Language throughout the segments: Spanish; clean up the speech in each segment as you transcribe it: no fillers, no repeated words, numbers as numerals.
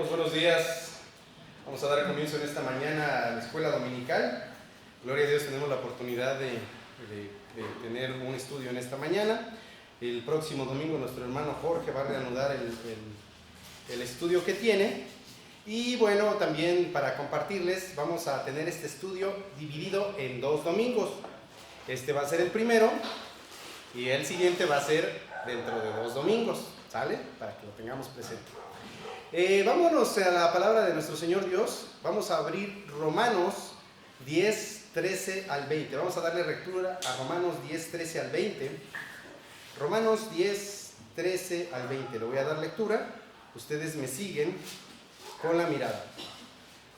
Hermanos, buenos días. Vamos a dar comienzo en esta mañana a la escuela dominical. Gloria a Dios, tenemos la oportunidad de tener un estudio en esta mañana. El próximo domingo nuestro hermano Jorge va a reanudar el estudio que tiene. Y bueno, también para compartirles, vamos a tener este estudio dividido en 2 domingos. Este va a ser el primero y el siguiente va a ser dentro de 2 domingos, ¿sale? Para que lo tengamos presente. Vámonos a la palabra de nuestro Señor Dios. Vamos a abrir Romanos 10, 13 al 20. Vamos a darle lectura a Romanos 10, 13 al 20. Romanos 10, 13 al 20. Le voy a dar lectura. Ustedes me siguen con la mirada.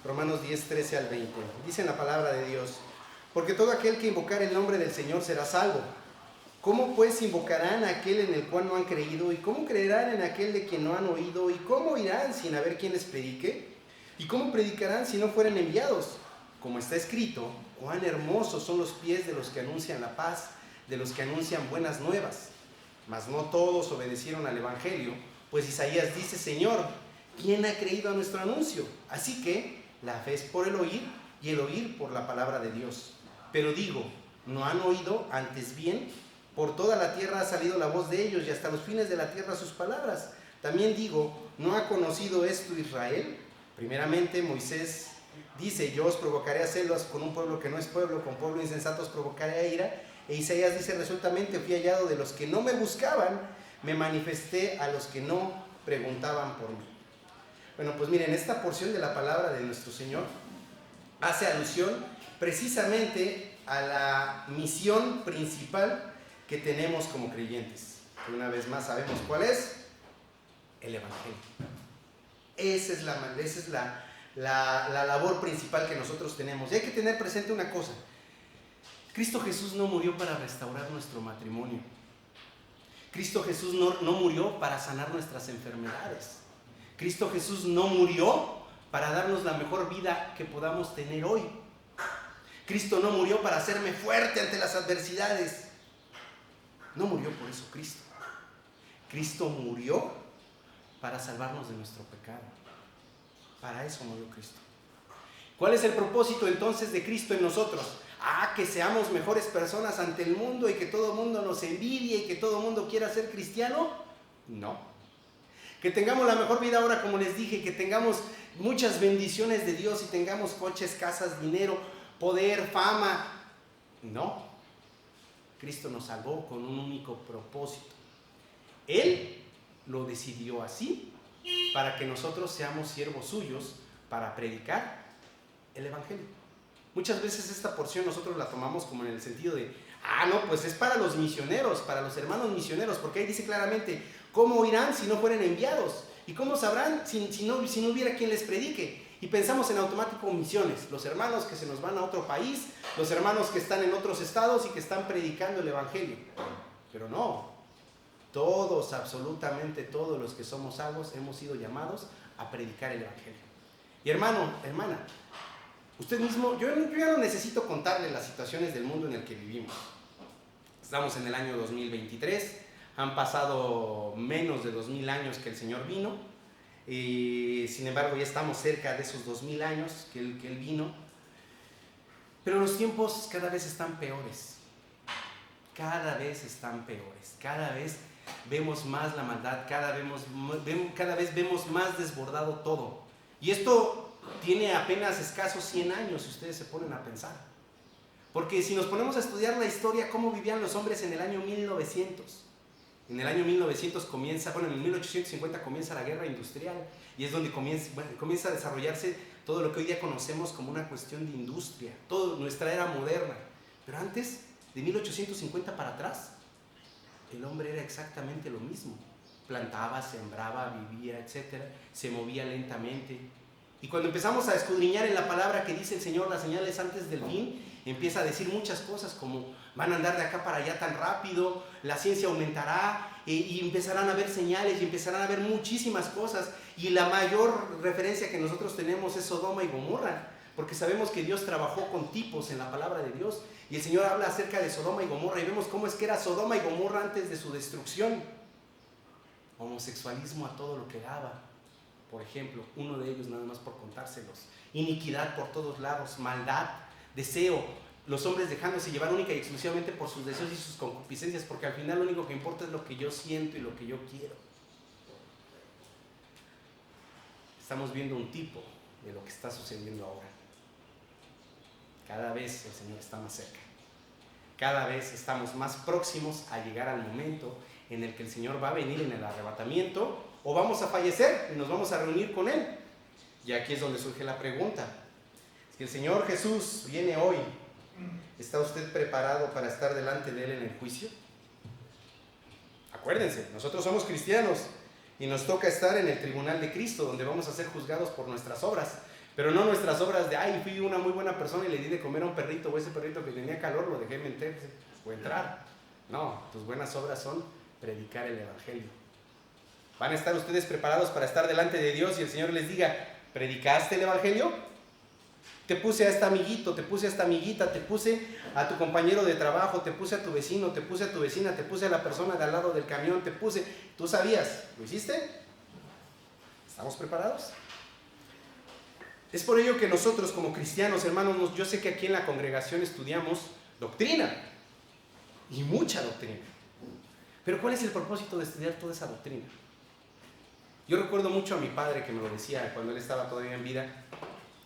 Romanos 10, 13 al 20. Dice en la palabra de Dios: porque todo aquel que invocare el nombre del Señor será salvo. ¿Cómo pues invocarán a aquel en el cual no han creído? ¿Y cómo creerán en aquel de quien no han oído? ¿Y cómo irán sin haber quien les predique? ¿Y cómo predicarán si no fueren enviados? Como está escrito: cuán hermosos son los pies de los que anuncian la paz, de los que anuncian buenas nuevas. Mas no todos obedecieron al evangelio, pues Isaías dice: Señor, ¿quién ha creído a nuestro anuncio? Así que la fe es por el oír, y el oír por la palabra de Dios. Pero digo, ¿no han oído? Antes bien, por toda la tierra ha salido la voz de ellos, y hasta los fines de la tierra sus palabras. También digo, ¿no ha conocido esto Israel? Primeramente Moisés dice: yo os provocaré a celos con un pueblo que no es pueblo, con pueblo insensato os provocaré a ira. E Isaías dice: resueltamente fui hallado de los que no me buscaban, me manifesté a los que no preguntaban por mí. Bueno, pues miren, esta porción de la palabra de nuestro Señor hace alusión precisamente a la misión principal que tenemos como creyentes. Que una vez más sabemos cuál es: el evangelio. Esa es la labor principal que nosotros tenemos. Y hay que tener presente una cosa: Cristo Jesús no murió para restaurar nuestro matrimonio. Cristo Jesús no murió para sanar nuestras enfermedades. Cristo Jesús no murió para darnos la mejor vida que podamos tener hoy. Cristo no murió para hacerme fuerte ante las adversidades. No murió por eso Cristo. Cristo murió para salvarnos de nuestro pecado. Para eso murió Cristo. ¿Cuál es el propósito entonces de Cristo en nosotros? Que seamos mejores personas ante el mundo y que todo el mundo nos envidie y que todo el mundo quiera ser cristiano. No. Que tengamos la mejor vida ahora, como les dije, que tengamos muchas bendiciones de Dios y tengamos coches, casas, dinero, poder, fama. No. Cristo nos salvó con un único propósito. Él lo decidió así, para que nosotros seamos siervos suyos para predicar el evangelio. Muchas veces esta porción nosotros la tomamos como en el sentido de: no, pues es para los misioneros, para los hermanos misioneros, porque ahí dice claramente: ¿cómo irán si no fueren enviados? ¿Y cómo sabrán si no hubiera quien les predique? Y pensamos en automático misiones, los hermanos que se nos van a otro país, los hermanos que están en otros estados y que están predicando el evangelio. Pero no, todos, absolutamente todos los que somos salvos hemos sido llamados a predicar el evangelio. Y hermano, hermana, usted mismo, yo ya no necesito contarle las situaciones del mundo en el que vivimos. Estamos en el año 2023, han pasado menos de 2000 años que el Señor vino. Y sin embargo ya estamos cerca de esos 2000 años que él vino. Pero los tiempos cada vez están peores. Cada vez están peores. Cada vez vemos más la maldad. Cada vez vemos más desbordado todo. Y esto tiene apenas escasos 100 años, si ustedes se ponen a pensar. Porque si nos ponemos a estudiar la historia, cómo vivían los hombres en el año 1900. En el año 1900 en 1850 comienza la guerra industrial, y es donde comienza a desarrollarse todo lo que hoy día conocemos como una cuestión de industria, toda nuestra era moderna. Pero antes, de 1850 para atrás, el hombre era exactamente lo mismo. Plantaba, sembraba, vivía, etc. Se movía lentamente. Y cuando empezamos a escudriñar en la palabra que dice el Señor, las señales antes del fin, empieza a decir muchas cosas como: van a andar de acá para allá tan rápido, la ciencia aumentará, y empezarán a haber señales y empezarán a haber muchísimas cosas. Y la mayor referencia que nosotros tenemos es Sodoma y Gomorra, porque sabemos que Dios trabajó con tipos en la palabra de Dios, y el Señor habla acerca de Sodoma y Gomorra, y vemos cómo es que era Sodoma y Gomorra antes de su destrucción. Homosexualismo a todo lo que daba, por ejemplo, uno de ellos nada más por contárselos. Iniquidad por todos lados, maldad, deseo, los hombres dejándose llevar única y exclusivamente por sus deseos y sus concupiscencias, porque al final lo único que importa es lo que yo siento y lo que yo quiero. Estamos viendo un tipo de lo que está sucediendo ahora. Cada vez el Señor está más cerca. Cada vez estamos más próximos a llegar al momento en el que el Señor va a venir en el arrebatamiento, o vamos a fallecer y nos vamos a reunir con Él. Y aquí es donde surge la pregunta: si el Señor Jesús viene hoy, ¿está usted preparado para estar delante de Él en el juicio? Acuérdense, nosotros somos cristianos y nos toca estar en el tribunal de Cristo, donde vamos a ser juzgados por nuestras obras, pero no nuestras obras de, ay, fui una muy buena persona y le di de comer a un perrito, o ese perrito que tenía calor lo dejé meterse o entrar. No, tus buenas obras son predicar el Evangelio. ¿Van a estar ustedes preparados para estar delante de Dios y el Señor les diga, ¿predicaste el Evangelio? Te puse a este amiguito, te puse a esta amiguita, te puse a tu compañero de trabajo, te puse a tu vecino, te puse a tu vecina, te puse a la persona de al lado del camión, te puse... ¿Tú sabías? ¿Lo hiciste? ¿Estamos preparados? Es por ello que nosotros como cristianos, hermanos, yo sé que aquí en la congregación estudiamos doctrina, y mucha doctrina. Pero ¿cuál es el propósito de estudiar toda esa doctrina? Yo recuerdo mucho a mi padre que me lo decía cuando él estaba todavía en vida.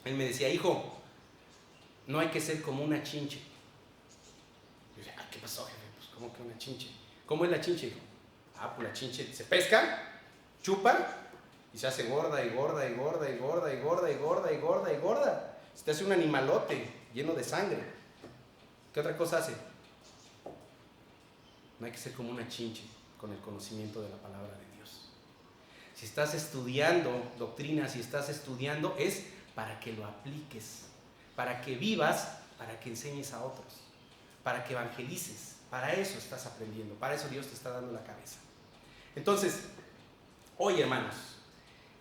Él me decía, hijo, no hay que ser como una chinche. Yo decía, ¿qué pasó, jefe? Pues, ¿cómo que una chinche? ¿Cómo es la chinche, hijo? Pues la chinche se pesca, chupa, y se hace gorda y gorda y gorda y gorda y gorda y gorda y gorda y gorda. Se te hace un animalote lleno de sangre. ¿Qué otra cosa hace? No hay que ser como una chinche con el conocimiento de la palabra de Dios. Si estás estudiando doctrina, si estás estudiando, es para que lo apliques, para que vivas, para que enseñes a otros, para que evangelices. Para eso estás aprendiendo, para eso Dios te está dando la cabeza. Entonces, hoy, hermanos,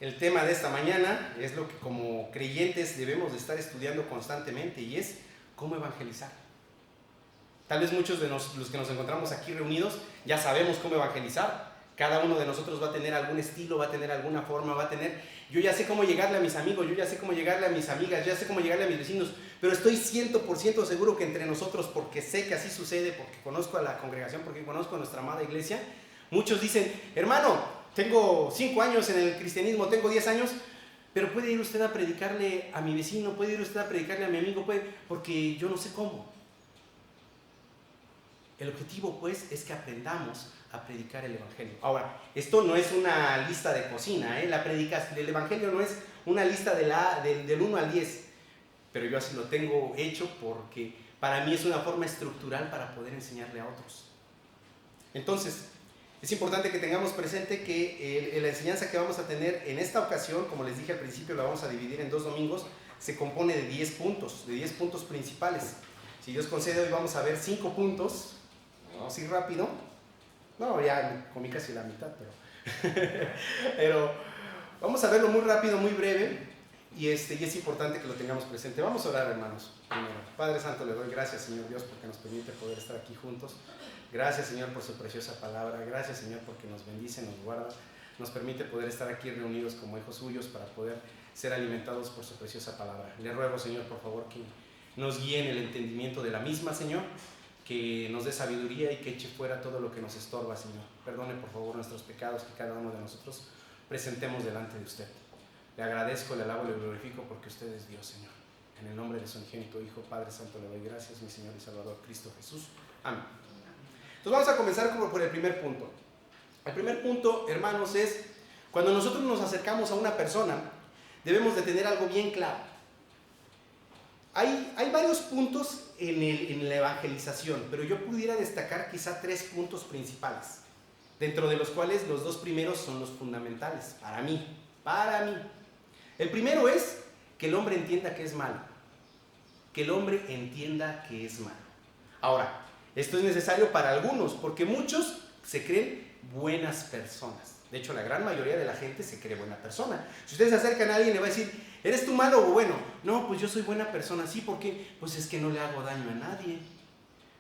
el tema de esta mañana es lo que como creyentes debemos de estar estudiando constantemente, y es cómo evangelizar. Tal vez muchos de los que nos encontramos aquí reunidos ya sabemos cómo evangelizar. Cada uno de nosotros va a tener algún estilo, va a tener alguna forma, va a tener... Yo ya sé cómo llegarle a mis amigos, yo ya sé cómo llegarle a mis amigas, yo ya sé cómo llegarle a mis vecinos, pero estoy 100% seguro que entre nosotros, porque sé que así sucede, porque conozco a la congregación, porque conozco a nuestra amada iglesia, muchos dicen, hermano, tengo 5 años en el cristianismo, tengo 10 años, pero puede ir usted a predicarle a mi vecino, puede ir usted a predicarle a mi amigo, porque yo no sé cómo. El objetivo, pues, es que aprendamos a predicar el Evangelio. Ahora, esto no es una lista de cocina, la predicación del Evangelio no es una lista del 1 al 10, pero yo así lo tengo hecho porque para mí es una forma estructural para poder enseñarle a otros. Entonces, es importante que tengamos presente que la enseñanza que vamos a tener en esta ocasión, como les dije al principio, la vamos a dividir en 2 domingos, se compone de 10 puntos principales. Si Dios concede, hoy vamos a ver 5 puntos. Vamos a ir rápido. No, ya comí casi la mitad, pero vamos a verlo muy rápido, muy breve, y es importante que lo tengamos presente. Vamos a orar, hermanos. Primero, Padre Santo, le doy gracias, Señor Dios, porque nos permite poder estar aquí juntos. Gracias, Señor, por su preciosa palabra. Gracias, Señor, porque nos bendice, nos guarda, nos permite poder estar aquí reunidos como hijos suyos para poder ser alimentados por su preciosa palabra. Le ruego, Señor, por favor, que nos guíe en el entendimiento de la misma, Señor, que nos dé sabiduría y que eche fuera todo lo que nos estorba, Señor. Perdone, por favor, nuestros pecados que cada uno de nosotros presentemos delante de usted. Le agradezco, le alabo y le glorifico porque usted es Dios, Señor. En el nombre de su unigénito Hijo, Padre Santo, le doy gracias, mi Señor y Salvador, Cristo Jesús. Amén. Entonces vamos a comenzar por el primer punto. El primer punto, hermanos, es cuando nosotros nos acercamos a una persona, debemos de tener algo bien claro. Hay varios puntos en la evangelización, pero yo pudiera destacar quizá 3 puntos principales, dentro de los cuales los 2 primeros son los fundamentales, para mí. El primero es que el hombre entienda que es malo. Que el hombre entienda que es malo. Ahora, esto es necesario para algunos, porque muchos se creen buenas personas. De hecho, la gran mayoría de la gente se cree buena persona. Si ustedes se acercan a alguien, le va a decir, ¿eres tú malo o bueno? No, pues yo soy buena persona. Sí, ¿por qué? Pues es que no le hago daño a nadie.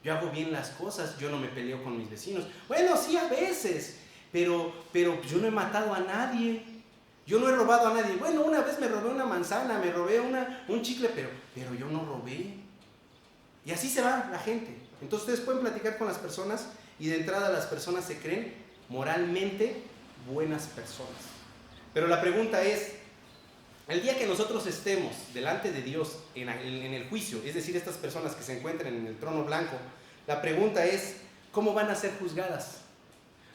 Yo hago bien las cosas, yo no me peleo con mis vecinos. Bueno, sí, a veces, pero yo no he matado a nadie. Yo no he robado a nadie. Bueno, una vez me robé una manzana, me robé un chicle, pero yo no robé. Y así se va la gente. Entonces ustedes pueden platicar con las personas y de entrada las personas se creen moralmente buenas personas. Pero la pregunta es, el día que nosotros estemos delante de Dios en el juicio, es decir, estas personas que se encuentran en el trono blanco, la pregunta es, ¿cómo van a ser juzgadas?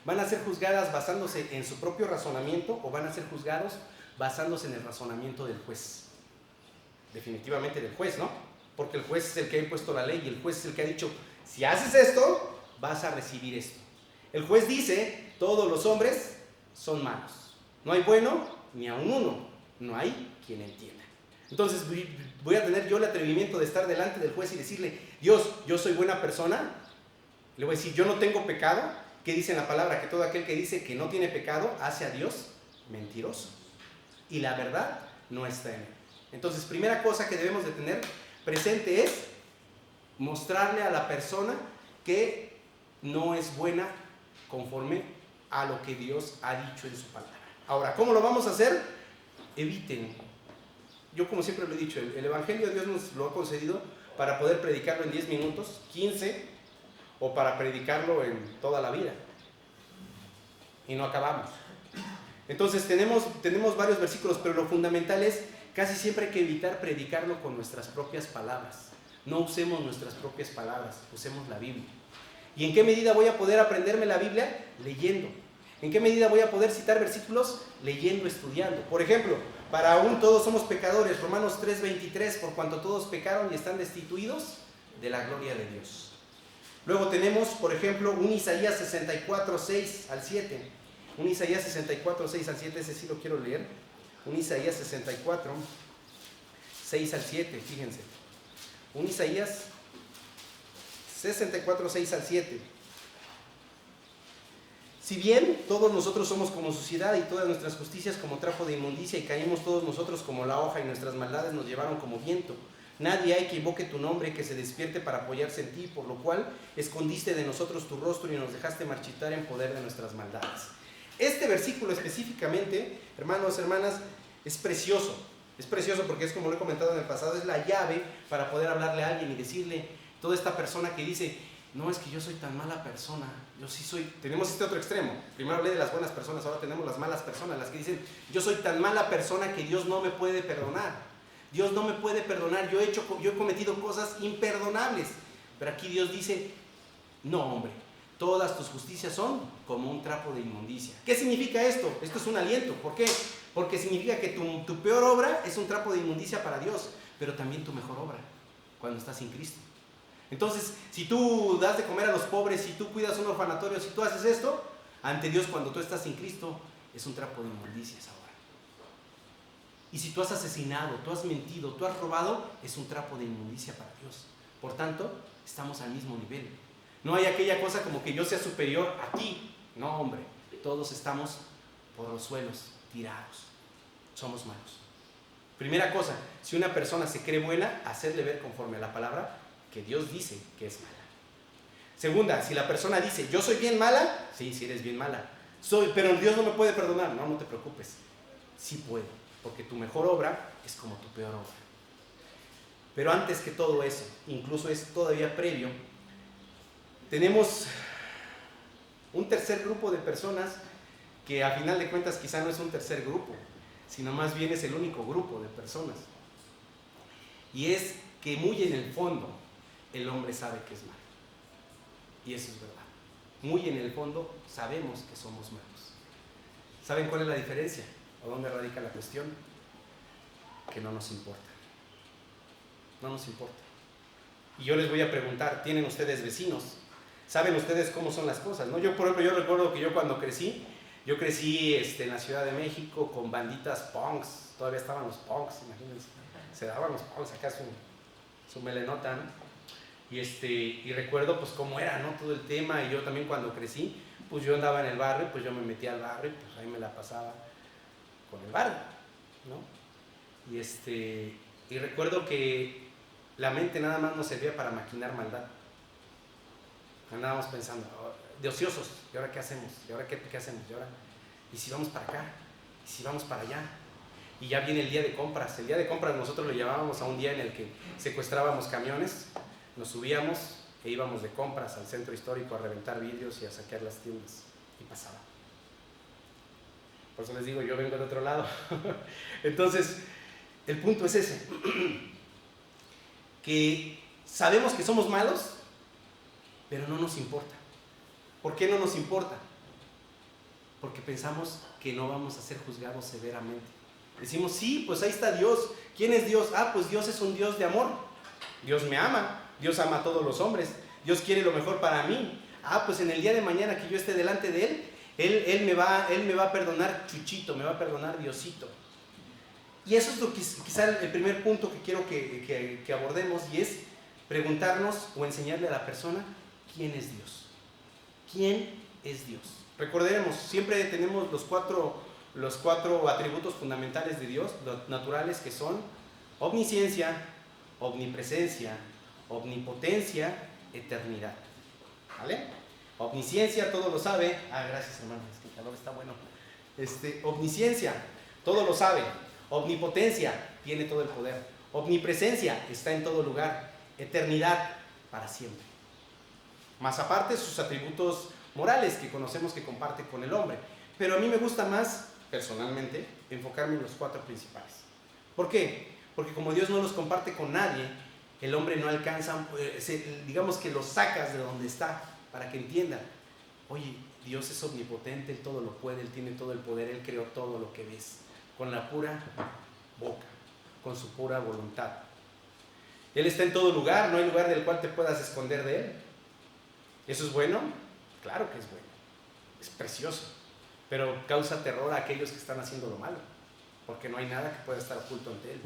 ¿Van a ser juzgadas basándose en su propio razonamiento o van a ser juzgados basándose en el razonamiento del juez? Definitivamente del juez, ¿no? Porque el juez es el que ha impuesto la ley y el juez es el que ha dicho, si haces esto, vas a recibir esto. El juez dice, todos los hombres son malos. No hay bueno ni aun uno. No hay quien entienda. Entonces voy a tener yo el atrevimiento de estar delante del juez y decirle, Dios, yo soy buena persona. Le voy a decir, yo no tengo pecado. ¿Qué dice en la palabra? Que todo aquel que dice que no tiene pecado hace a Dios mentiroso. Y la verdad no está en él. Entonces, primera cosa que debemos de tener presente es mostrarle a la persona que no es buena conforme a lo que Dios ha dicho en su palabra. Ahora, ¿cómo lo vamos a hacer? Eviten. Yo como siempre lo he dicho, el Evangelio de Dios nos lo ha concedido para poder predicarlo en 10 minutos, 15, o para predicarlo en toda la vida. Y no acabamos. Entonces tenemos varios versículos, pero lo fundamental es, casi siempre hay que evitar predicarlo con nuestras propias palabras. No usemos nuestras propias palabras, usemos la Biblia. ¿Y en qué medida voy a poder aprenderme la Biblia? Leyendo. ¿En qué medida voy a poder citar versículos? Leyendo, estudiando. Por ejemplo, para aún todos somos pecadores, Romanos 3:23, por cuanto todos pecaron y están destituidos de la gloria de Dios. Luego tenemos, por ejemplo, un Isaías 64:6 al 7. Un Isaías 64:6 al 7, ese sí lo quiero leer. Un Isaías 64:6 al 7, fíjense. Un Isaías 64:6 al 7. Si bien todos nosotros somos como suciedad y todas nuestras justicias como trapo de inmundicia y caímos todos nosotros como la hoja y nuestras maldades nos llevaron como viento, nadie hay que invoque tu nombre, que se despierte para apoyarse en ti, por lo cual escondiste de nosotros tu rostro y nos dejaste marchitar en poder de nuestras maldades. Este versículo específicamente, hermanos, hermanas, es precioso porque es como lo he comentado en el pasado, es la llave para poder hablarle a alguien y decirle, toda esta persona que dice, no, es que yo soy tan mala persona, yo sí soy. Tenemos este otro extremo. Primero hablé de las buenas personas, ahora tenemos las malas personas, las que dicen, yo soy tan mala persona que Dios no me puede perdonar. Dios no me puede perdonar, yo he cometido cosas imperdonables. Pero aquí Dios dice, no, hombre, todas tus justicias son como un trapo de inmundicia. ¿Qué significa esto? Esto es un aliento. ¿Por qué? Porque significa que tu peor obra es un trapo de inmundicia para Dios, pero también tu mejor obra, cuando estás sin Cristo. Entonces, si tú das de comer a los pobres, si tú cuidas un orfanatorio, si tú haces esto, ante Dios cuando tú estás sin Cristo, es un trapo de inmundicias ahora. Y si tú has asesinado, tú has mentido, tú has robado, es un trapo de inmundicia para Dios. Por tanto, estamos al mismo nivel. No hay aquella cosa como que yo sea superior a ti. No, hombre, todos estamos por los suelos, tirados. Somos malos. Primera cosa, si una persona se cree buena, hacerle ver conforme a la palabra que Dios dice que es mala. Segunda, si la persona dice, yo soy bien mala, sí, eres bien mala. Pero Dios no me puede perdonar. No te preocupes. Sí puede, porque tu mejor obra es como tu peor obra. Pero antes que todo eso, incluso es todavía previo, tenemos un tercer grupo de personas que a final de cuentas quizá no es un tercer grupo, sino más bien es el único grupo de personas. Y es que muy en el fondo el hombre sabe que es malo. Y eso es verdad. Muy en el fondo sabemos que somos malos. ¿Saben cuál es la diferencia? ¿O dónde radica la cuestión? Que no nos importa. No nos importa. Y yo les voy a preguntar, ¿tienen ustedes vecinos? ¿Saben ustedes cómo son las cosas? ¿No? Yo, por ejemplo, yo recuerdo que yo cuando crecí en la Ciudad de México con banditas punks. Todavía estaban los punks, imagínense. Se daban los punks acá su melenota, ¿no? Y recuerdo pues cómo era, ¿no? Todo el tema. Y yo también cuando crecí, pues yo andaba en el barrio, pues yo me metía al barrio y pues ahí me la pasaba con el barrio, ¿no? Y recuerdo que la mente nada más nos servía para maquinar maldad. Andábamos pensando, de ociosos, ¿y ahora qué hacemos? ¿Y ahora qué hacemos? ¿Y si vamos para acá? ¿y si vamos para allá? Y ya viene el día de compras. El día de compras nosotros lo llamábamos a un día en el que secuestrábamos camiones, nos subíamos e íbamos de compras al centro histórico a reventar vidrios y a saquear las tiendas. Y pasaba. Por eso les digo, yo vengo de otro lado. Entonces, el punto es ese. Que sabemos que somos malos, pero no nos importa. ¿Por qué no nos importa? Porque pensamos que no vamos a ser juzgados severamente. Decimos, sí, pues ahí está Dios. ¿Quién es Dios? Ah, pues Dios es un Dios de amor. Dios me ama. Dios ama a todos los hombres. Dios quiere lo mejor para mí. Ah, pues en el día de mañana que yo esté delante de Él me va a perdonar Chuchito, me va a perdonar Diosito. Y eso es lo que quizá el primer punto que quiero que abordemos, y es preguntarnos o enseñarle a la persona quién es Dios. ¿Quién es Dios? Recordaremos, siempre tenemos los cuatro atributos fundamentales de Dios, naturales, que son omnisciencia, omnipresencia, omnipotencia, eternidad. ¿Vale? Omnisciencia, todo lo sabe. Ah, gracias, hermano, es que el calor está bueno. Omnisciencia, todo lo sabe. Omnipotencia, tiene todo el poder. Omnipresencia, está en todo lugar. Eternidad, para siempre. Más aparte, sus atributos morales que conocemos que comparte con el hombre. Pero a mí me gusta más, personalmente, enfocarme en los cuatro principales. ¿Por qué? Porque como Dios no los comparte con nadie, el hombre no alcanza, digamos que los sacas de donde está, para que entiendan, oye, Dios es omnipotente, Él todo lo puede, Él tiene todo el poder, Él creó todo lo que ves, con la pura boca, con su pura voluntad. Él está en todo lugar, no hay lugar del cual te puedas esconder de Él. ¿Eso es bueno? Claro que es bueno, es precioso, pero causa terror a aquellos que están haciendo lo malo, porque no hay nada que pueda estar oculto ante Él.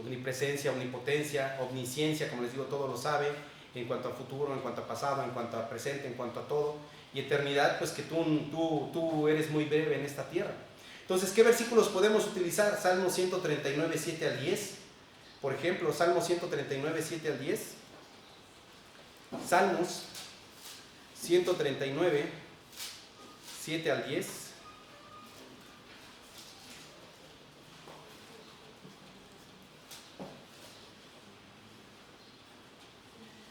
Omnipresencia, omnipotencia, omnisciencia, como les digo, todo lo sabe, en cuanto a futuro, en cuanto a pasado, en cuanto a presente, en cuanto a todo. Y eternidad, pues que tú eres muy breve en esta tierra. Entonces, ¿qué versículos podemos utilizar? Salmo 139, 7 al 10. Por ejemplo, Salmo 139, 7 al 10. Salmos 139, 7 al 10.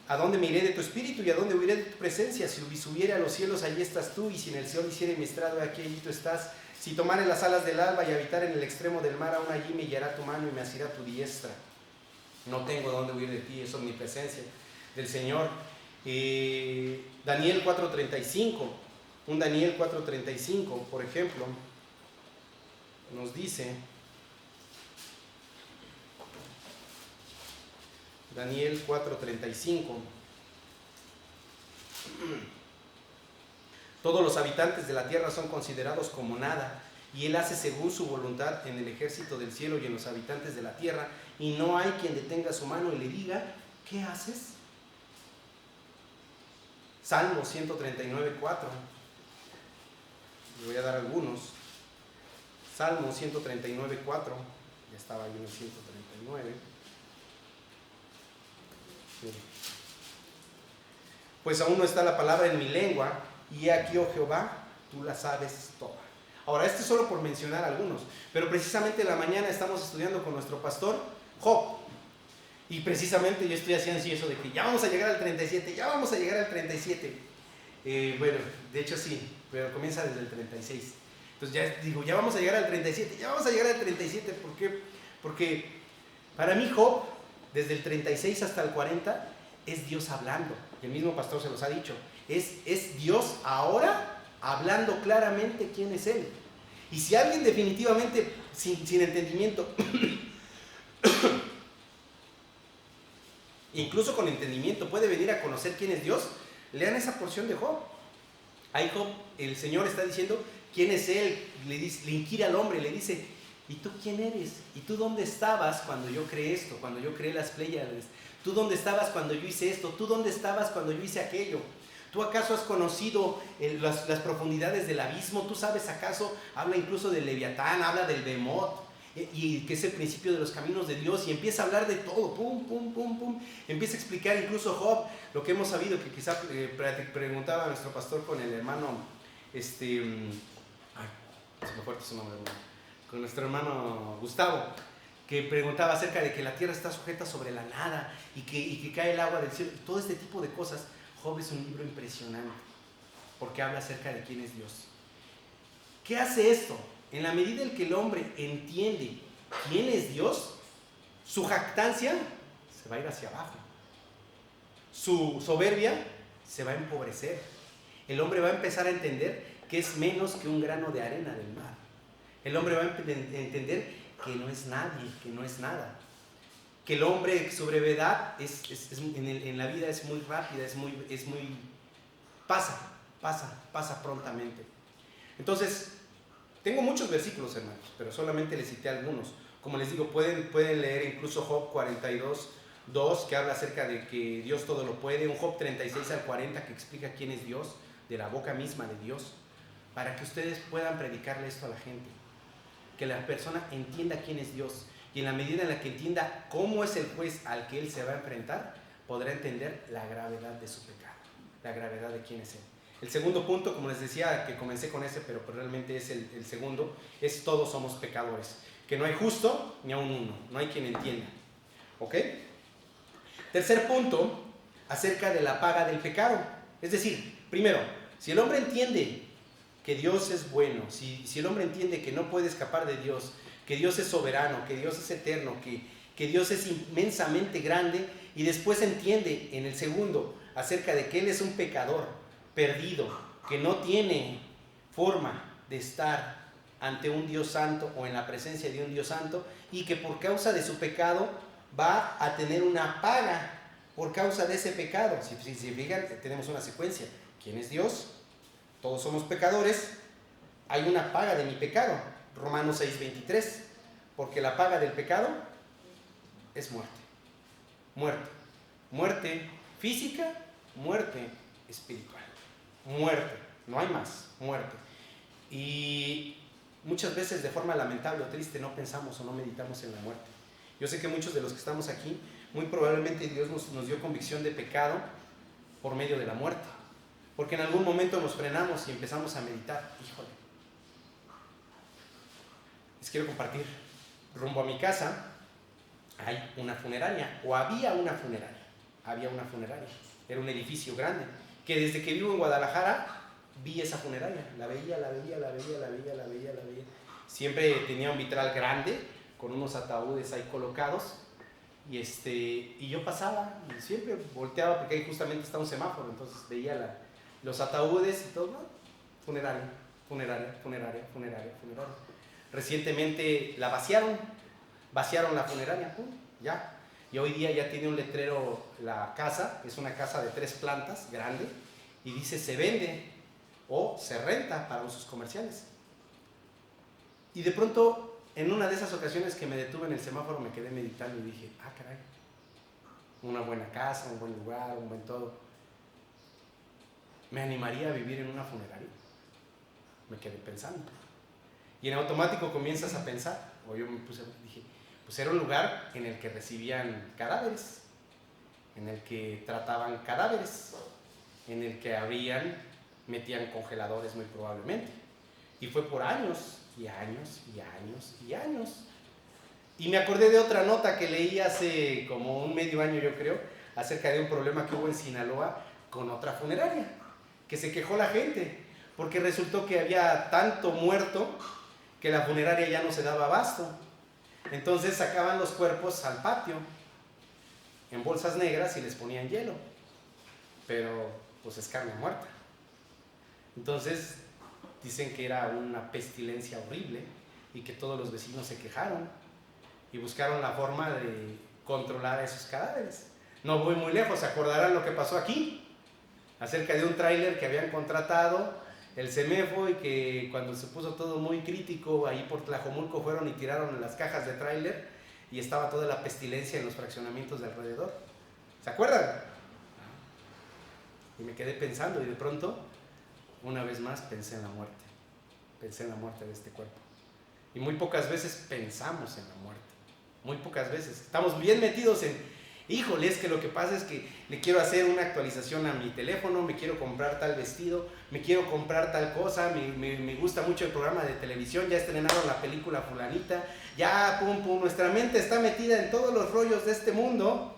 ¿A dónde me iré de tu espíritu y a dónde huiré de tu presencia? Si subiere a los cielos, allí estás tú, y si en el Seol hiciere mi estrado, aquí allí tú estás. Si tomare las alas del alba y habitar en el extremo del mar, aún allí me guiará tu mano y me asirá tu diestra. No tengo dónde huir de ti, es omnipresencia del Señor. Daniel 4:35, un Daniel 4:35, por ejemplo, nos dice, Daniel 4:35, todos los habitantes de la tierra son considerados como nada, y Él hace según su voluntad en el ejército del cielo y en los habitantes de la tierra, y no hay quien detenga su mano y le diga, ¿qué haces? Salmo 139:4, les voy a dar algunos. Salmo 139:4, ya estaba yo en el 139. Pues aún no está la palabra en mi lengua, y aquí, oh Jehová, tú la sabes toda. Ahora, esto es solo por mencionar algunos, pero precisamente en la mañana estamos estudiando con nuestro pastor Job, y precisamente yo estoy haciendo así eso de que ya vamos a llegar al 37, ya vamos a llegar al 37. Bueno, de hecho sí, pero comienza desde el 36. Entonces ya digo, ya vamos a llegar al 37, ya vamos a llegar al 37. ¿Por qué? Porque para mí Job, desde el 36 hasta el 40, es Dios hablando. El mismo pastor se los ha dicho. Es Dios ahora hablando claramente quién es Él. Y si alguien definitivamente sin entendimiento, incluso con entendimiento, puede venir a conocer quién es Dios, lean esa porción de Job. Ahí Job, el Señor está diciendo quién es Él, le inquiere al hombre, le dice, ¿y tú quién eres? ¿Y tú dónde estabas cuando yo creé esto? Cuando yo creé las Pléyades. ¿Tú dónde estabas cuando yo hice esto? ¿Tú dónde estabas cuando yo hice aquello? ¿Tú acaso has conocido las profundidades del abismo? ¿Tú sabes acaso? Habla incluso del Leviatán, habla del Behemoth, y que es el principio de los caminos de Dios, y empieza a hablar de todo, pum, pum, pum, pum. Empieza a explicar incluso Job, lo que hemos sabido, que quizá preguntaba nuestro pastor con el hermano, se me fue su nombre, con nuestro hermano Gustavo, que preguntaba acerca de que la tierra está sujeta sobre la nada y que cae el agua del cielo, y todo este tipo de cosas. Job es un libro impresionante, porque habla acerca de quién es Dios. ¿Qué hace esto? En la medida en que el hombre entiende quién es Dios, su jactancia se va a ir hacia abajo. Su soberbia se va a empobrecer. El hombre va a empezar a entender que es menos que un grano de arena del mar. El hombre va a entender que no es nadie, que no es nada. Que el hombre, su brevedad en la vida es muy rápida, pasa prontamente. Entonces, tengo muchos versículos, hermanos, pero solamente les cité algunos. Como les digo, pueden leer incluso Job 42:2, que habla acerca de que Dios todo lo puede. Un Job 36-40 que explica quién es Dios, de la boca misma de Dios, para que ustedes puedan predicarle esto a la gente. Que la persona entienda quién es Dios. Y en la medida en la que entienda cómo es el juez al que él se va a enfrentar, podrá entender la gravedad de su pecado, la gravedad de quién es él. El segundo punto, como les decía, que comencé con ese, pero realmente es el segundo, es todos somos pecadores. Que no hay justo ni aun uno, no hay quien entienda. ¿Ok? Tercer punto, acerca de la paga del pecado. Es decir, primero, si el hombre entiende que Dios es bueno, si el hombre entiende que no puede escapar de Dios, que Dios es soberano, que Dios es eterno, que Dios es inmensamente grande, y después entiende en el segundo acerca de que Él es un pecador perdido, que no tiene forma de estar ante un Dios santo o en la presencia de un Dios santo, y que por causa de su pecado va a tener una paga por causa de ese pecado. Si fijan, tenemos una secuencia. ¿Quién es Dios? Todos somos pecadores. Hay una paga de mi pecado. Romanos 6:23. Porque la paga del pecado es muerte. Muerte. Muerte física, muerte espiritual. Muerte. No hay más. Muerte. Y muchas veces, de forma lamentable o triste, no pensamos o no meditamos en la muerte. Yo sé que muchos de los que estamos aquí, muy probablemente Dios nos dio convicción de pecado por medio de la muerte. Porque en algún momento nos frenamos y empezamos a meditar. Híjole, les quiero compartir. Rumbo a mi casa hay una funeraria, o había una funeraria. Era un edificio grande, que desde que vivo en Guadalajara vi esa funeraria. La veía. Siempre tenía un vitral grande con unos ataúdes ahí colocados. Y yo pasaba y siempre volteaba, porque ahí justamente está un semáforo, entonces veía los ataúdes y todo. Funeraria. Recientemente la vaciaron la funeraria, ya. Y hoy día ya tiene un letrero la casa, es una casa de 3 plantas, grande, y dice se vende o se renta para usos comerciales. Y de pronto, en una de esas ocasiones que me detuve en el semáforo, me quedé meditando y dije, caray, una buena casa, un buen lugar, un buen todo. ¿Me animaría a vivir en una funeraria? Me quedé pensando. Y en automático comienzas a pensar, o yo me dije, pues era un lugar en el que recibían cadáveres, en el que trataban cadáveres, en el que metían congeladores muy probablemente. Y fue por años, y años. Y me acordé de otra nota que leí hace como un medio año, yo creo, acerca de un problema que hubo en Sinaloa con otra funeraria, que se quejó la gente, porque resultó que había tanto muerto que la funeraria ya no se daba abasto. Entonces sacaban los cuerpos al patio en bolsas negras y les ponían hielo, pero pues es carne muerta. Entonces dicen que era una pestilencia horrible y que todos los vecinos se quejaron y buscaron la forma de controlar a esos cadáveres. No voy muy lejos, ¿se acordarán lo que pasó aquí? Acerca de un tráiler que habían contratado el CEMEFO, y que cuando se puso todo muy crítico, ahí por Tlajomulco fueron y tiraron las cajas de tráiler y estaba toda la pestilencia en los fraccionamientos de alrededor. ¿Se acuerdan? Y me quedé pensando, y de pronto, una vez más, pensé en la muerte de este cuerpo. Y muy pocas veces pensamos en la muerte. Muy pocas veces. Estamos bien metidos Híjole, es que lo que pasa es que le quiero hacer una actualización a mi teléfono, me quiero comprar tal vestido, me quiero comprar tal cosa, me gusta mucho el programa de televisión, ya estrenaron la película fulanita, ya pum pum, nuestra mente está metida en todos los rollos de este mundo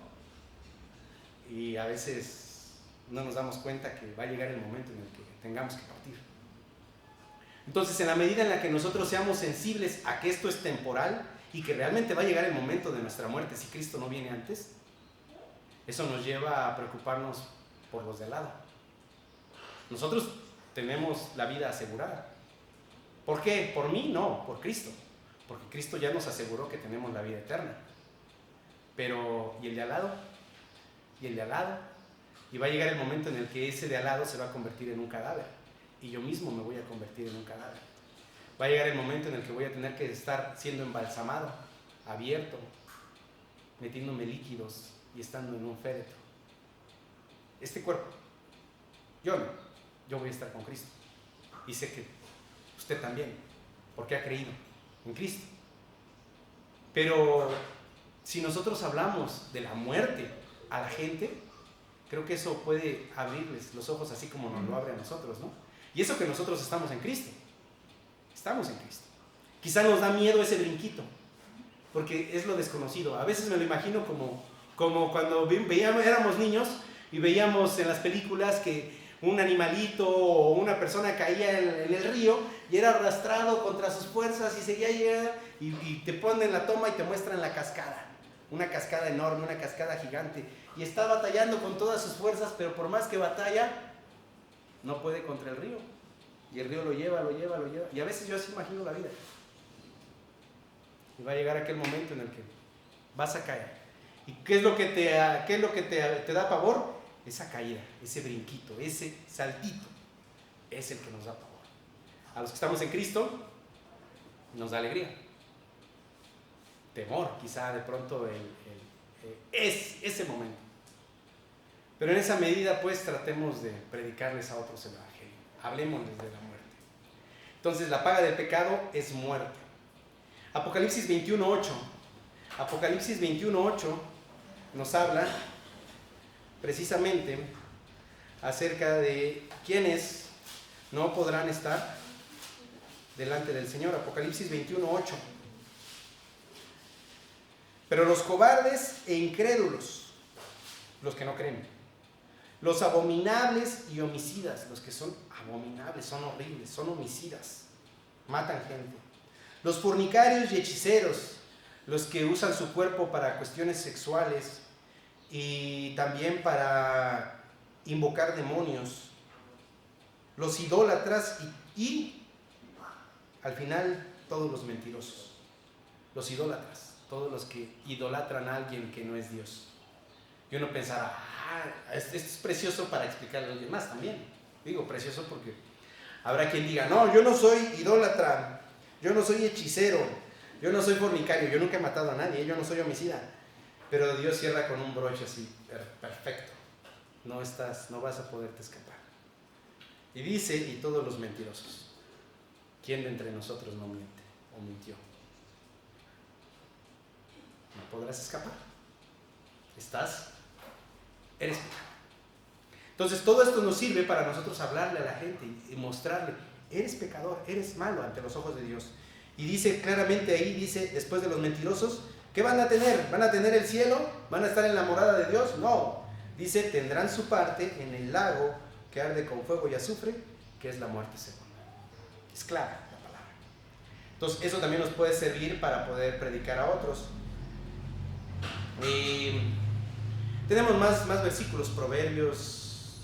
y a veces no nos damos cuenta que va a llegar el momento en el que tengamos que partir. Entonces, en la medida en la que nosotros seamos sensibles a que esto es temporal y que realmente va a llegar el momento de nuestra muerte si Cristo no viene antes, eso nos lleva a preocuparnos por los de al lado. Nosotros tenemos la vida asegurada. ¿Por qué? ¿Por mí? No, por Cristo. Porque Cristo ya nos aseguró que tenemos la vida eterna. Pero, ¿y el de al lado? ¿Y el de al lado? Y va a llegar el momento en el que ese de al lado se va a convertir en un cadáver. Y yo mismo me voy a convertir en un cadáver. Va a llegar el momento en el que voy a tener que estar siendo embalsamado, abierto, metiéndome líquidos y estando en un féretro. Este cuerpo, yo no, yo voy a estar con Cristo. Y sé que usted también, porque ha creído en Cristo. Pero si nosotros hablamos de la muerte a la gente, creo que eso puede abrirles los ojos así como nos lo abre a nosotros, ¿no? Y eso que nosotros estamos en Cristo. Estamos en Cristo. Quizá nos da miedo ese brinquito, porque es lo desconocido. A veces me lo imagino como cuando veíamos, éramos niños y veíamos en las películas que un animalito o una persona caía en el río y era arrastrado contra sus fuerzas y seguía llegando y te ponen la toma y te muestran la cascada. Una cascada enorme, una cascada gigante. Y está batallando con todas sus fuerzas, pero por más que batalla, no puede contra el río. Y el río lo lleva. Y a veces yo así imagino la vida. Y va a llegar aquel momento en el que vas a caer. ¿Y qué es lo que te da pavor? Esa caída, ese brinquito, ese saltito. Es el que nos da pavor. A los que estamos en Cristo, nos da alegría. Temor, quizá de pronto es ese momento. Pero en esa medida, pues, tratemos de predicarles a otros el evangelio. Hablemosles de la muerte. Entonces, la paga del pecado es muerte. Apocalipsis 21:8. Apocalipsis 21:8 nos habla precisamente acerca de quienes no podrán estar delante del Señor. Apocalipsis 21:8. Pero los cobardes e incrédulos, los que no creen, los abominables y homicidas, los que son abominables, son horribles, son homicidas, matan gente, los fornicarios y hechiceros, los que usan su cuerpo para cuestiones sexuales y también para invocar demonios, los idólatras y al final todos los mentirosos, los idólatras, todos los que idolatran a alguien que no es Dios. Y uno pensará, esto es precioso para explicarle a alguien más también. Digo precioso porque habrá quien diga, no, yo no soy idólatra, yo no soy hechicero, yo no soy fornicario, yo nunca he matado a nadie, yo no soy homicida. Pero Dios cierra con un broche así, perfecto. No vas a poderte escapar. Y dice, y todos los mentirosos. ¿Quién de entre nosotros no miente o mintió? No podrás escapar. Eres pecado. Entonces todo esto nos sirve para nosotros hablarle a la gente y mostrarle, eres pecador, eres malo ante los ojos de Dios. Y dice claramente ahí, dice, después de los mentirosos, ¿qué van a tener? ¿Van a tener el cielo? ¿Van a estar en la morada de Dios? No. Dice, tendrán su parte en el lago que arde con fuego y azufre, que es la muerte segunda. Es clara la palabra. Entonces eso también nos puede servir para poder predicar a otros. Tenemos más versículos, Proverbios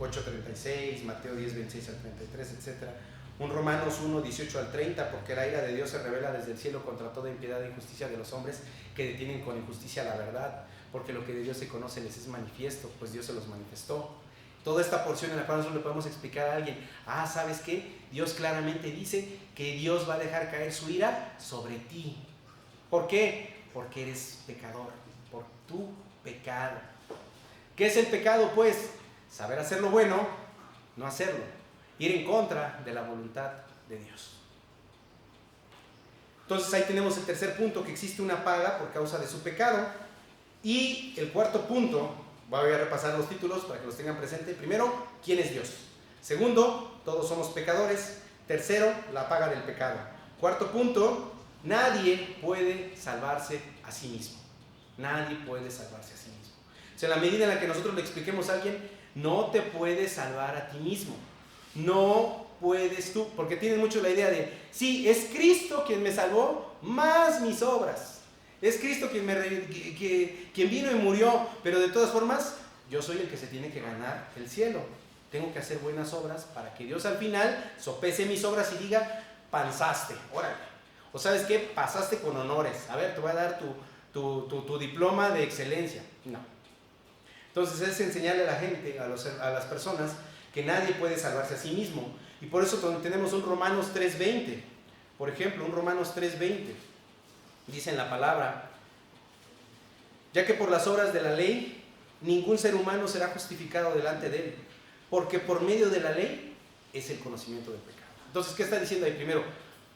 8:36, Mateo 10:26 al 33, etc. Un Romanos 1:18 al 30, porque la ira de Dios se revela desde el cielo contra toda impiedad e injusticia de los hombres que detienen con injusticia la verdad, porque lo que de Dios se conoce les es manifiesto, pues Dios se los manifestó. Toda esta porción en la cual nosotros le podemos explicar a alguien, ¿sabes qué? Dios claramente dice que Dios va a dejar caer su ira sobre ti. ¿Por qué? Porque eres pecador, por tu pecado. ¿Qué es el pecado? Pues saber hacer lo bueno, no hacerlo, ir en contra de la voluntad de Dios. Entonces ahí tenemos el tercer punto, que existe una paga por causa de su pecado. Y el cuarto punto, voy a repasar los títulos para que los tengan presente. Primero, ¿quién es Dios? Segundo, todos somos pecadores. Tercero, la paga del pecado. Cuarto punto, nadie puede salvarse a sí mismo. Nadie puede salvarse a sí mismo. O sea, en la medida en la que nosotros le expliquemos a alguien, no te puedes salvar a ti mismo. No puedes tú, porque tienes mucho la idea de, sí, es Cristo quien me salvó, más mis obras. Es Cristo quien vino y murió, pero de todas formas, yo soy el que se tiene que ganar el cielo. Tengo que hacer buenas obras para que Dios al final sopese mis obras y diga, panzaste, órale. O ¿sabes qué? Pasaste con honores. A ver, te voy a dar tu diploma de excelencia. No. Entonces es enseñarle a la gente, a las personas, que nadie puede salvarse a sí mismo. Y por eso tenemos un Romanos 3:20. Por ejemplo, un Romanos 3:20. Dice en la palabra, ya que por las obras de la ley, ningún ser humano será justificado delante de él, porque por medio de la ley es el conocimiento del pecado. Entonces, ¿qué está diciendo ahí? Primero,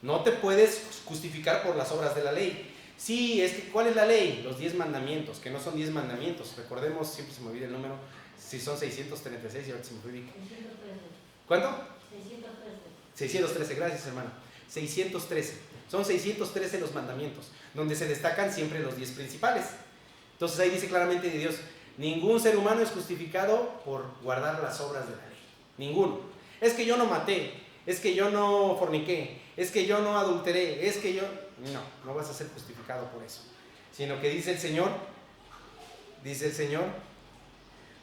no te puedes justificar por las obras de la ley. Sí, es que, ¿cuál es la ley? Los 10 mandamientos, que no son 10 mandamientos. Recordemos, siempre se me olvida el número, si son 636 y ahora se me olvida. 613. ¿Cuánto? 613. 613, gracias hermano. 613. Son 613 los mandamientos, donde se destacan siempre los 10 principales. Entonces ahí dice claramente de Dios, ningún ser humano es justificado por guardar las obras de la ley. Ninguno. Es que yo no maté, es que yo no forniqué, es que yo no adulteré, es que yo... No vas a ser justificado por eso. Sino que dice el Señor,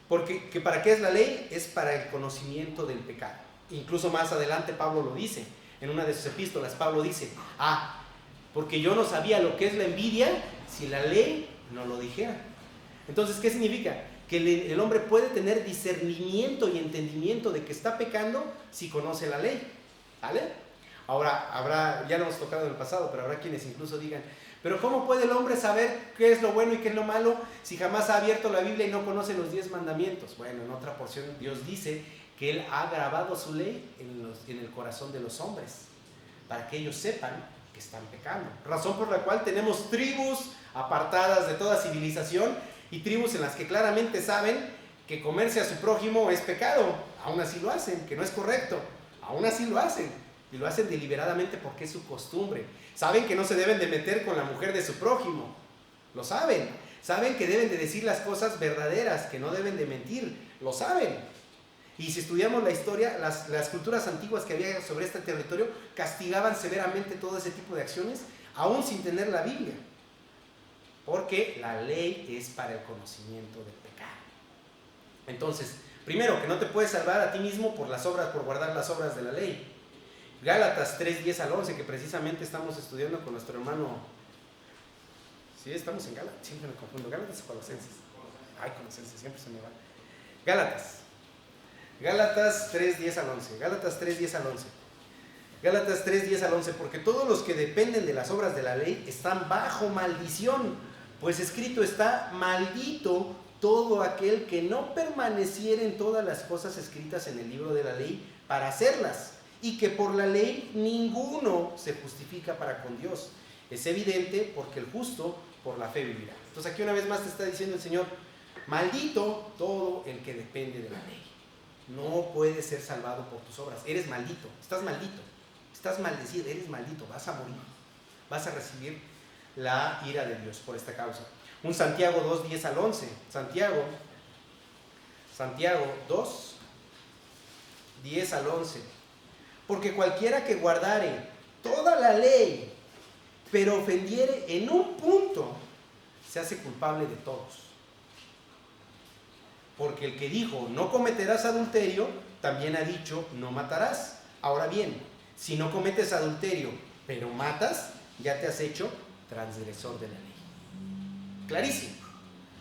porque que ¿para qué es la ley? Es para el conocimiento del pecado. Incluso más adelante Pablo lo dice. En una de sus epístolas Pablo dice, porque yo no sabía lo que es la envidia si la ley no lo dijera. Entonces, ¿qué significa? Que el hombre puede tener discernimiento y entendimiento de que está pecando si conoce la ley. ¿Vale? Ahora, ya lo hemos tocado en el pasado, pero habrá quienes incluso digan, pero ¿cómo puede el hombre saber qué es lo bueno y qué es lo malo si jamás ha abierto la Biblia y no conoce los 10 mandamientos? Bueno, en otra porción Dios dice que Él ha grabado su ley en el corazón de los hombres, para que ellos sepan que están pecando. Razón por la cual tenemos tribus apartadas de toda civilización y tribus en las que claramente saben que comerse a su prójimo es pecado. Aún así lo hacen, que no es correcto. Aún así lo hacen. Y lo hacen deliberadamente porque es su costumbre. Saben que no se deben de meter con la mujer de su prójimo. Lo saben. Saben que deben de decir las cosas verdaderas, que no deben de mentir. Lo saben. Y si estudiamos la historia, las culturas antiguas que había sobre este territorio castigaban severamente todo ese tipo de acciones, aún sin tener la Biblia. Porque la ley es para el conocimiento del pecado. Entonces, primero, que no te puedes salvar a ti mismo por guardar las obras de la ley. Gálatas 3:10 al 11, que precisamente estamos estudiando con nuestro hermano. Sí, estamos en Gálatas, siempre me confundo. ¿Gálatas o Colosenses? Colosenses, siempre se me va. Gálatas 3:10 al 11. Gálatas 3:10 al 11. Gálatas 3:10 al 11. Porque todos los que dependen de las obras de la ley están bajo maldición, pues escrito está, maldito todo aquel que no permaneciera en todas las cosas escritas en el libro de la ley para hacerlas, y que por la ley ninguno se justifica para con Dios. Es evidente porque el justo por la fe vivirá. Entonces aquí una vez más te está diciendo el Señor, maldito todo el que depende de la ley. No puedes ser salvado por tus obras. Eres maldito, estás maldecido, eres maldito, vas a morir. Vas a recibir la ira de Dios por esta causa. Un Santiago 2:10 al 11. Santiago 2:10 al 11. Porque cualquiera que guardare toda la ley, pero ofendiere en un punto, se hace culpable de todos. Porque el que dijo, no cometerás adulterio, también ha dicho, no matarás. Ahora bien, si no cometes adulterio, pero matas, ya te has hecho transgresor de la ley. Clarísimo.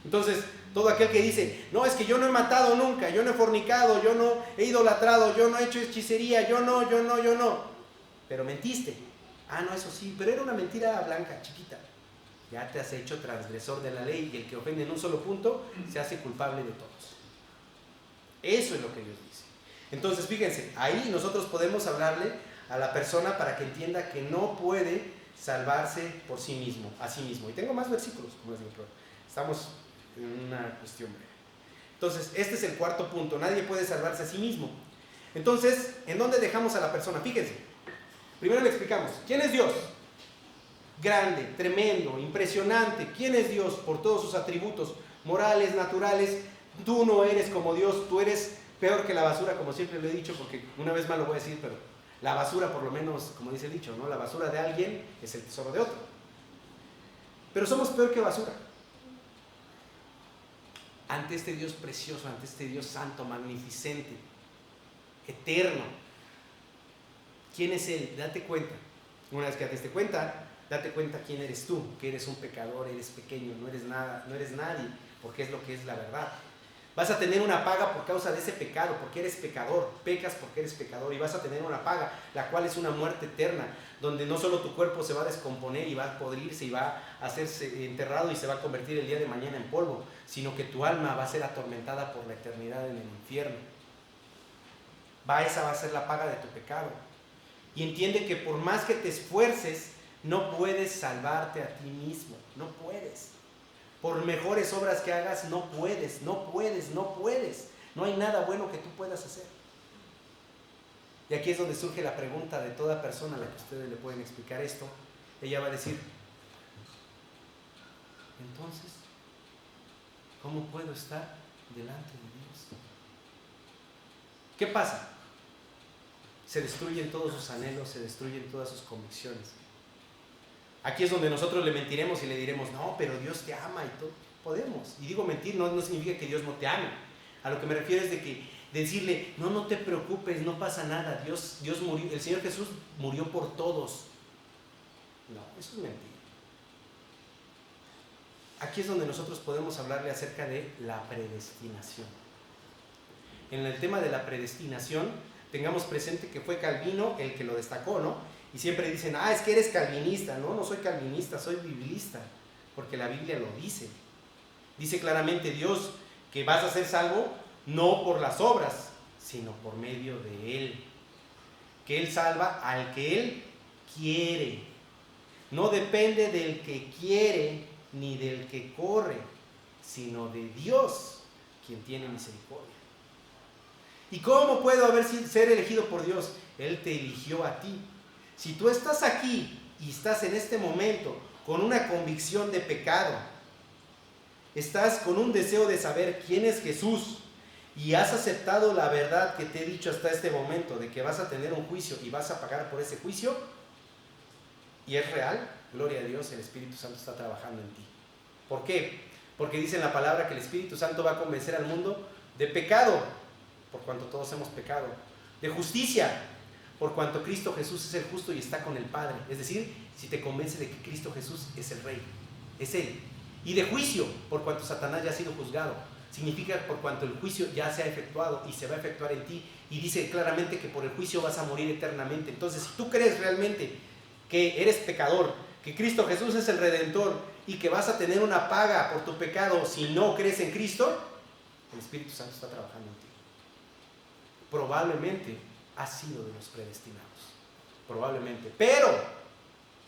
Entonces, todo aquel que dice, no, es que yo no he matado nunca, yo no he fornicado, yo no he idolatrado, yo no he hecho hechicería, yo no. Pero mentiste. No, eso sí, pero era una mentira blanca, chiquita. Ya te has hecho transgresor de la ley, y el que ofende en un solo punto se hace culpable de todos. Eso es lo que Dios dice. Entonces, fíjense, ahí nosotros podemos hablarle a la persona para que entienda que no puede salvarse por sí mismo, a sí mismo. Y tengo más versículos, como les digo, pero estamos en una cuestión breve. Entonces, este es el cuarto punto. Nadie puede salvarse a sí mismo. Entonces, ¿en dónde dejamos a la persona? Fíjense. Primero le explicamos. ¿Quién es Dios? Grande, tremendo, impresionante. ¿Quién es Dios? Por todos sus atributos morales, naturales. Tú no eres como Dios. Tú eres peor que la basura, como siempre lo he dicho, porque una vez más lo voy a decir, pero la basura, por lo menos, como dice el dicho, ¿no? La basura de alguien es el tesoro de otro. Pero somos peor que basura. Ante este Dios precioso, ante este Dios santo, magnificente, eterno. ¿Quién es Él? Date cuenta. Una vez que te diste cuenta, date cuenta quién eres tú, que eres un pecador, eres pequeño, no eres nada, no eres nadie, porque es lo que es la verdad. Vas a tener una paga por causa de ese pecado, porque eres pecador, pecas porque eres pecador, y vas a tener una paga, la cual es una muerte eterna, donde no solo tu cuerpo se va a descomponer y va a podrirse y va a hacerse enterrado y se va a convertir el día de mañana en polvo, sino que tu alma va a ser atormentada por la eternidad en el infierno. Esa va a ser la paga de tu pecado. Y entiende que por más que te esfuerces, no puedes salvarte a ti mismo, no puedes. Por mejores obras que hagas, no puedes. No hay nada bueno que tú puedas hacer. Y aquí es donde surge la pregunta de toda persona a la que ustedes le pueden explicar esto. Ella va a decir, entonces, ¿cómo puedo estar delante de Dios? ¿Qué pasa? Se destruyen todos sus anhelos, se destruyen todas sus convicciones. Aquí es donde nosotros le mentiremos y le diremos, no, pero Dios te ama y todo. Podemos. Y digo mentir no significa que Dios no te ame. A lo que me refiero es de que decirle, no te preocupes, no pasa nada. Dios murió, el Señor Jesús murió por todos. No, eso es mentira. Aquí es donde nosotros podemos hablarle acerca de la predestinación. En el tema de la predestinación, tengamos presente que fue Calvino el que lo destacó, ¿no? Y siempre dicen, es que eres calvinista. No soy calvinista, soy biblista, porque la Biblia lo dice. Dice claramente Dios que vas a ser salvo no por las obras, sino por medio de Él. Que Él salva al que Él quiere. No depende del que quiere ni del que corre, sino de Dios, quien tiene misericordia. ¿Y cómo puedo ser elegido por Dios? Él te eligió a ti. Si tú estás aquí y estás en este momento con una convicción de pecado, estás con un deseo de saber quién es Jesús y has aceptado la verdad que te he dicho hasta este momento, de que vas a tener un juicio y vas a pagar por ese juicio, y es real, gloria a Dios, el Espíritu Santo está trabajando en ti. ¿Por qué? Porque dice en la palabra que el Espíritu Santo va a convencer al mundo de pecado, por cuanto todos hemos pecado, de justicia, por cuanto Cristo Jesús es el justo y está con el Padre. Es decir, si te convence de que Cristo Jesús es el Rey, es Él. Y de juicio, por cuanto Satanás ya ha sido juzgado. Significa por cuanto el juicio ya se ha efectuado y se va a efectuar en ti. Y dice claramente que por el juicio vas a morir eternamente. Entonces, si tú crees realmente que eres pecador, que Cristo Jesús es el Redentor y que vas a tener una paga por tu pecado si no crees en Cristo, el Espíritu Santo está trabajando en ti. Probablemente has sido de los predestinados. Probablemente. Pero,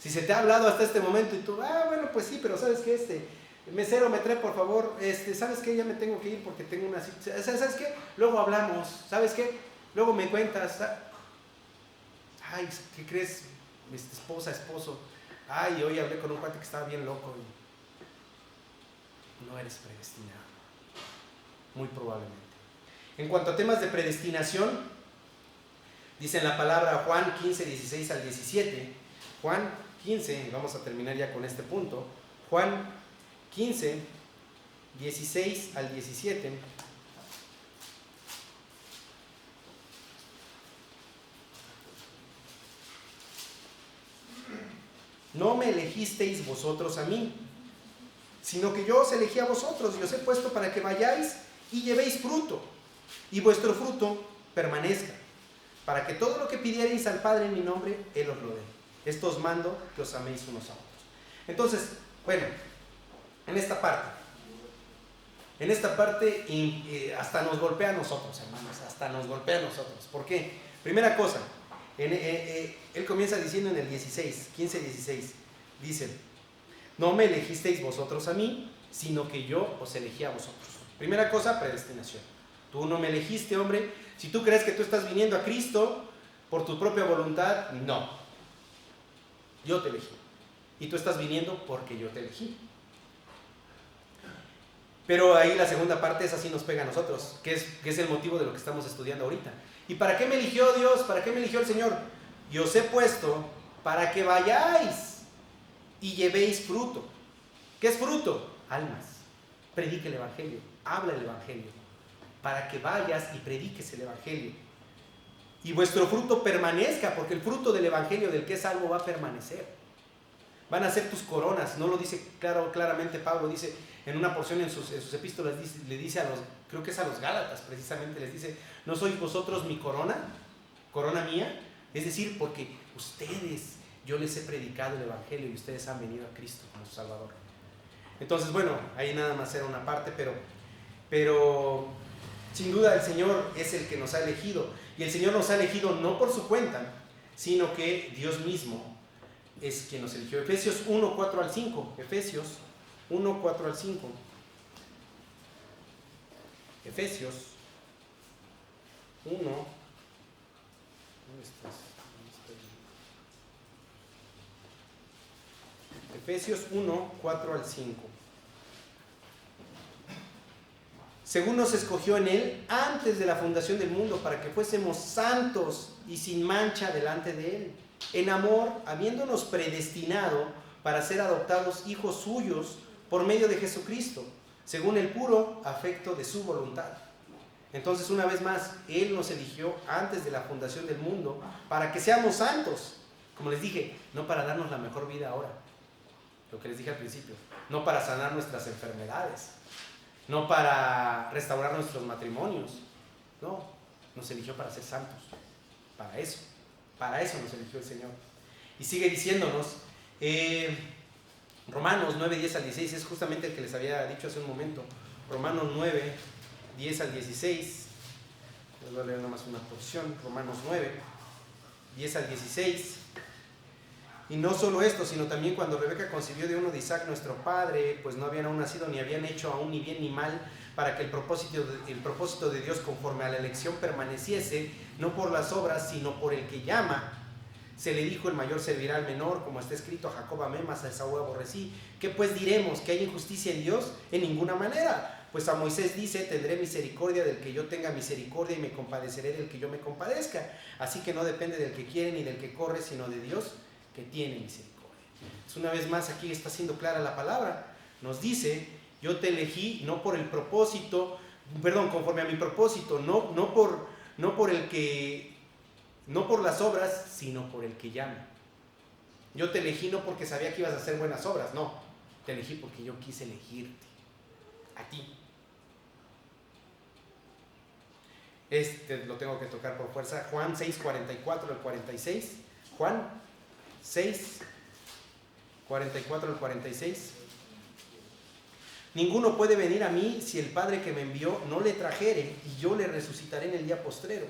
si se te ha hablado hasta este momento y tú, bueno, pues sí, pero ¿sabes qué? Mesero, me trae por favor, ¿sabes qué? Ya me tengo que ir porque tengo una cita. ¿Sabes qué? Luego hablamos. ¿Sabes qué? Luego me cuentas. Ay, ¿qué crees? Esposo. Ay, hoy hablé con un cuate que estaba bien loco. Y no eres predestinado. Muy probablemente. En cuanto a temas de predestinación, dice en la palabra Juan 15, 16 al 17. Juan 15, vamos a terminar ya con este punto. Juan 15, 16 al 17. No me elegisteis vosotros a mí, sino que yo os elegí a vosotros y os he puesto para que vayáis y llevéis fruto, y vuestro fruto permanezca, para que todo lo que pidiereis al Padre en mi nombre, Él os lo dé. Esto os mando, que os améis unos a otros. Entonces, bueno, en esta parte hasta nos golpea a nosotros, hermanos, hasta nos golpea a nosotros. ¿Por qué? Primera cosa, él comienza diciendo en el 16, 15-16, dice, no me elegisteis vosotros a mí, sino que yo os elegí a vosotros. Primera cosa, predestinación. Tú no me elegiste, hombre. Si tú crees que tú estás viniendo a Cristo por tu propia voluntad, no. Yo te elegí. Y tú estás viniendo porque yo te elegí. Pero ahí la segunda parte, esa sí nos pega a nosotros, que es el motivo de lo que estamos estudiando ahorita. ¿Y para qué me eligió Dios? ¿Para qué me eligió el Señor? Y os he puesto para que vayáis y llevéis fruto. ¿Qué es fruto? Almas. Predique el Evangelio, habla el Evangelio, para que vayas y prediques el Evangelio. Y vuestro fruto permanezca, porque el fruto del Evangelio del que es salvo va a permanecer. Van a ser tus coronas. No lo dice claramente Pablo, dice en una porción en sus epístolas, le dice a los, creo que es a los Gálatas precisamente, les dice, ¿no sois vosotros mi corona? ¿Corona mía? Es decir, porque ustedes, yo les he predicado el Evangelio y ustedes han venido a Cristo como su Salvador. Entonces, bueno, ahí nada más era una parte, pero sin duda el Señor es el que nos ha elegido. Y el Señor nos ha elegido no por su cuenta, sino que Dios mismo es quien nos eligió. Efesios 1, 4 al 5. Efesios 1, 4 al 5. Efesios 1. ¿Dónde estás? Efesios 1, 4 al 5. Según nos escogió en Él antes de la fundación del mundo, para que fuésemos santos y sin mancha delante de Él, en amor, habiéndonos predestinado para ser adoptados hijos suyos por medio de Jesucristo, según el puro afecto de su voluntad. Entonces, una vez más, Él nos eligió antes de la fundación del mundo para que seamos santos. Como les dije, no para darnos la mejor vida ahora, lo que les dije al principio, no para sanar nuestras enfermedades, no para restaurar nuestros matrimonios, no, nos eligió para ser santos, para eso nos eligió el Señor. Y sigue diciéndonos, Romanos 9, 10 al 16, es justamente el que les había dicho hace un momento, Romanos 9, 10 al 16, les voy a leer nomás una porción, Romanos 9, 10 al 16. Y no solo esto, sino también cuando Rebeca concibió de uno de Isaac nuestro padre, pues no habían aún nacido ni habían hecho aún ni bien ni mal, para que el propósito de Dios conforme a la elección permaneciese, no por las obras, sino por el que llama. Se le dijo, el mayor servirá al menor, como está escrito, a Jacob amé, mas a Esaú aborrecí. ¿Qué pues diremos? ¿Que hay injusticia en Dios? En ninguna manera. Pues a Moisés dice, tendré misericordia del que yo tenga misericordia y me compadeceré del que yo me compadezca. Así que no depende del que quiere ni del que corre, sino de Dios que tiene misericordia. Entonces, una vez más aquí está siendo clara la palabra. Nos dice, yo te elegí no por el propósito, conforme a mi propósito, no por las obras, sino por el que llama. Yo te elegí no porque sabía que ibas a hacer buenas obras, no. Te elegí porque yo quise elegirte a ti. Lo tengo que tocar por fuerza. Juan 6, 44 al 46. Juan 6, 44 al 46. Ninguno puede venir a mí si el Padre que me envió no le trajere, y yo le resucitaré en el día postrero.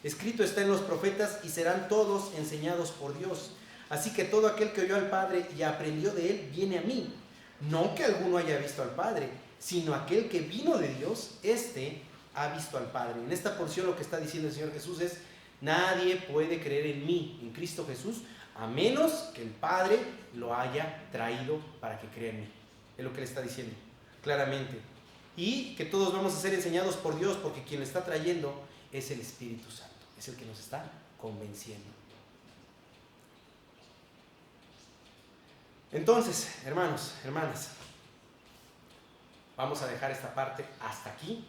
Escrito está en los profetas, y serán todos enseñados por Dios. Así que todo aquel que oyó al Padre y aprendió de él, viene a mí. No que alguno haya visto al Padre, sino aquel que vino de Dios, éste ha visto al Padre. En esta porción lo que está diciendo el Señor Jesús es, nadie puede creer en mí, en Cristo Jesús, a menos que el Padre lo haya traído para que crea en mí. Es lo que le está diciendo claramente. Y que todos vamos a ser enseñados por Dios, porque quien lo está trayendo es el Espíritu Santo, es el que nos está convenciendo. Entonces, hermanos, hermanas, vamos a dejar esta parte hasta aquí.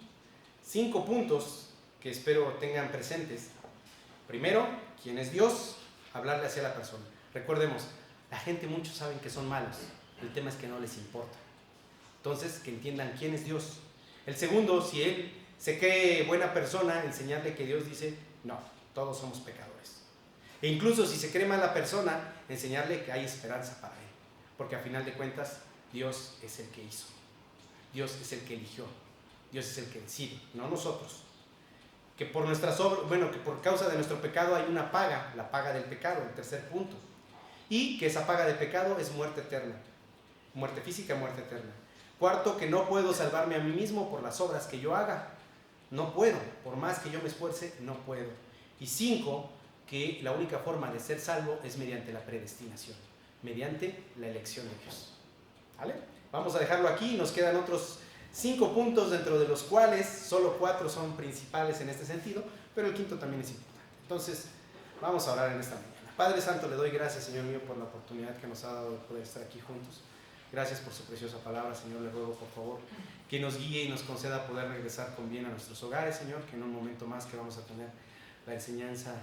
5 puntos que espero tengan presentes. Primero, ¿quién es Dios? Hablarle hacia la persona. Recordemos, la gente, muchos saben que son malos, el tema es que no les importa. Entonces, que entiendan quién es Dios. El segundo, si él se cree buena persona, enseñarle que Dios dice, no, todos somos pecadores. E incluso si se cree mala persona, enseñarle que hay esperanza para él. Porque a final de cuentas, Dios es el que hizo. Dios es el que eligió. Dios es el que decide, no nosotros. Que por nuestras obras, que por causa de nuestro pecado hay una paga, la paga del pecado, el tercer punto. Y que esa paga de pecado es muerte eterna. Muerte física, muerte eterna. Cuarto, que no puedo salvarme a mí mismo por las obras que yo haga. No puedo, por más que yo me esfuerce, no puedo. Y 5, que la única forma de ser salvo es mediante la predestinación, mediante la elección de Dios. ¿Vale? Vamos a dejarlo aquí, nos quedan otros 5 puntos, dentro de los cuales solo 4 son principales en este sentido, pero el quinto también es importante. Entonces, vamos a orar en esta mañana. Padre Santo, le doy gracias, Señor mío, por la oportunidad que nos ha dado de poder estar aquí juntos. Gracias por su preciosa palabra, Señor. Le ruego, por favor, que nos guíe y nos conceda poder regresar con bien a nuestros hogares, Señor, que en un momento más que vamos a tener la enseñanza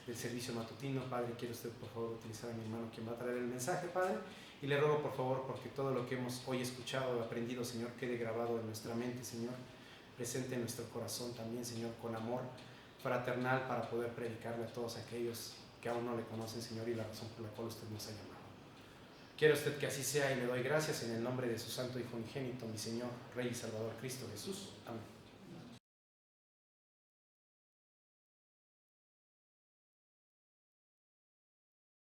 del servicio matutino, Padre, quiere usted, por favor, utilizar a mi hermano quien va a traer el mensaje, Padre. Y le ruego, por favor, porque todo lo que hemos hoy escuchado, aprendido, Señor, quede grabado en nuestra mente, Señor, presente en nuestro corazón también, Señor, con amor fraternal para poder predicarle a todos aquellos que aún no le conocen, Señor, y la razón por la cual usted nos ha llamado. Quiere usted que así sea y le doy gracias en el nombre de su Santo Hijo unigénito, mi Señor, Rey y Salvador Cristo Jesús. Amén.